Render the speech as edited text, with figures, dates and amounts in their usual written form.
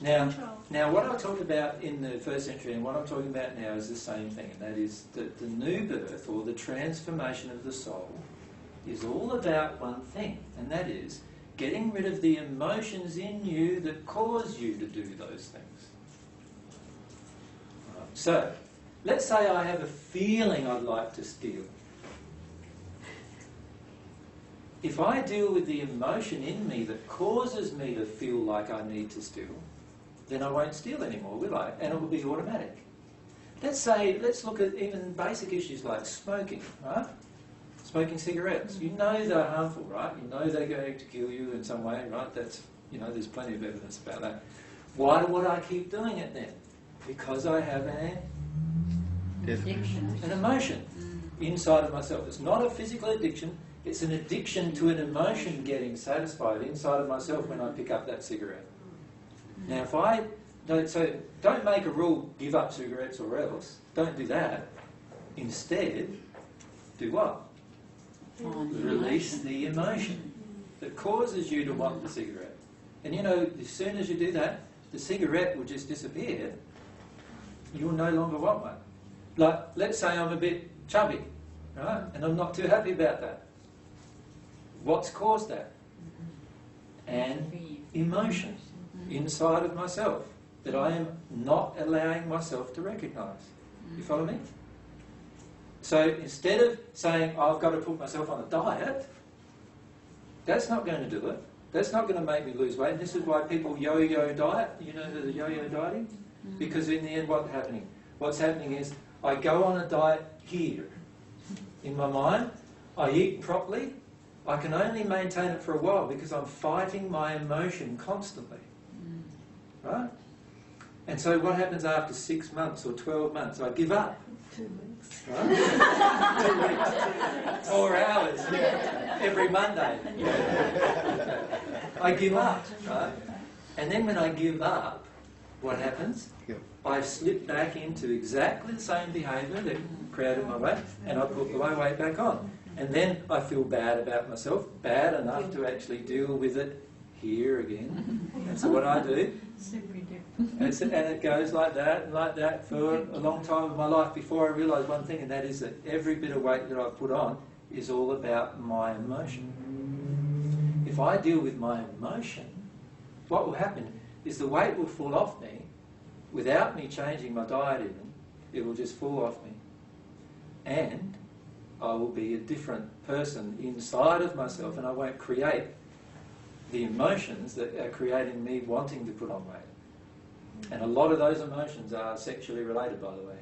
Now, what I talked about in the first century and what I'm talking about now is the same thing, and that is that the new birth or the transformation of the soul is all about one thing, and that is getting rid of the emotions in you that cause you to do those things. Right. So, let's say I have a feeling I'd like to steal. If I deal with the emotion in me that causes me to feel like I need to steal, then I won't steal anymore, will I? And it will be automatic. Let's look at even basic issues like smoking, right? Smoking cigarettes. You know they're harmful, right? You know they're going to kill you in some way, right? That's, there's plenty of evidence about that. Why would I keep doing it then? Because I have an emotion inside of myself. It's not a physical addiction. It's an addiction to an emotion getting satisfied inside of myself when I pick up that cigarette. Now, don't make a rule, give up cigarettes or else. Don't do that. Instead, do what? Release the emotion that causes you to want the cigarette. And as soon as you do that, the cigarette will just disappear. You'll no longer want one. Like, let's say I'm a bit chubby, right? And I'm not too happy about that. What's caused that? An emotion inside of myself that I am not allowing myself to recognise. You follow me? So instead of saying, I've got to put myself on a diet, that's not going to do it. That's not going to make me lose weight. And this is why people yo-yo diet. You know the yo-yo dieting? Because in the end, what's happening is I go on a diet here. In my mind, I eat properly. I can only maintain it for a while because I'm fighting my emotion constantly. Right? And so what happens after 6 months or 12 months? I give up. 2 weeks. Right? 2 weeks. 4 hours every Monday. I give up. Right? And then when I give up, what happens? I slip back into exactly the same behaviour that created my weight, and I put my weight back on. And then I feel bad about myself, bad enough to actually deal with it here again. And so what I do, and it goes like that for a long time of my life before I realise one thing, and that is that every bit of weight that I've put on is all about my emotion. If I deal with my emotion, what will happen is the weight will fall off me without me changing my diet even. It will just fall off me. And I will be a different person inside of myself, and I won't create the emotions that are creating me wanting to put on weight. And a lot of those emotions are sexually related, by the way.